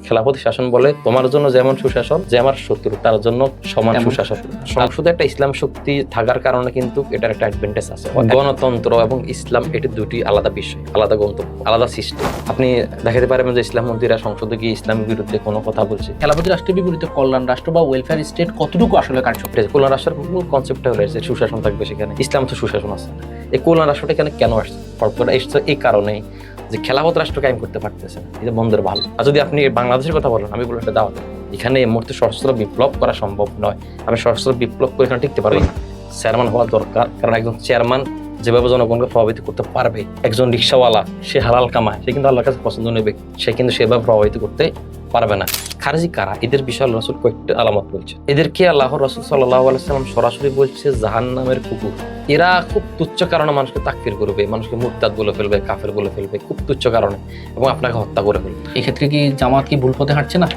খেলাফতি শাসন বলে তোমার জন্য যেমন সুশাসন, যে আমার শত্রু তার জন্য সমান সুশাসন। সংসদে একটা ইসলাম শক্তি থাকার কারণে কিন্তু এটার একটা অ্যাডভান্টেজ আছে। গণতন্ত্র এবং ইসলাম এটি দুটি আলাদা বিষয়, আলাদা গন্তব্য, আলাদা সিস্টেম। আপনি দেখাতে পারবেন যে ইসলাম মন্ত্রীরা সংসদে গিয়ে ইসলামের বিরুদ্ধে কোনো কথা বলছে। খেলাফতি রাষ্ট্রের বিপরীতে কল্যাণ রাষ্ট্র বা ওয়েলফেয়ার স্টেট কতটুকু আসলে কার্যকর? কল্যাণ রাষ্ট্রের মূল কনসেপ্টটা রয়েছে সুশাসন থাকবে সেখানে, ইসলাম তো সুশাসন আছে। এই কল্যাণ রাষ্ট্রটা এখানে কেন আসছে? ফর্মটা এসছে এই কারণেই যে খেলাফত রাষ্ট্র কায়েম করতে পারতেছে না, এটা বন্ধের ভালো। আর যদি আপনি বাংলাদেশের কথা বলেন, আমি বলবো এটা দাওয়াত। এখানে এই মুহূর্তে সশস্ত্র বিপ্লব করা সম্ভব নয়। আমি সশস্ত্র বিপ্লব করে এখানে টিকতে পারবো না। চেয়ারম্যান হওয়া দরকার, কারণ একজন চেয়ারম্যান যেভাবে জনগণকে প্রভাবিত করতে পারবে, একজন রিক্সাওয়ালা সে হালাল কামায়, সে কিন্তু আল্লাহর কাছে পছন্দ নেবে, সে কিন্তু সেভাবে প্রভাবিত করতে পারবে না। খারেজি কারা? এদের বিষয়ে আল্লাহ রাসূল কয়েকটা আলামত বলছে। এদেরকে আল্লাহর রাসূল সাল্লাল্লাহু আলাইহি ওয়াসাল্লাম সরাসরি বলছে জাহান্নামের কুকুর। এরা খুব তুচ্ছ কারণে মানুষকে তাকফির করবে, মানুষকে মুরতাদ বলে ফেলবে, কাফের বলে ফেলবে, খুব তুচ্ছ কারণে, এবং আপনাকে হত্যা করে ফেলবে। এক্ষেত্রে কি জামাত কি ভুল পথে হাঁটছে না?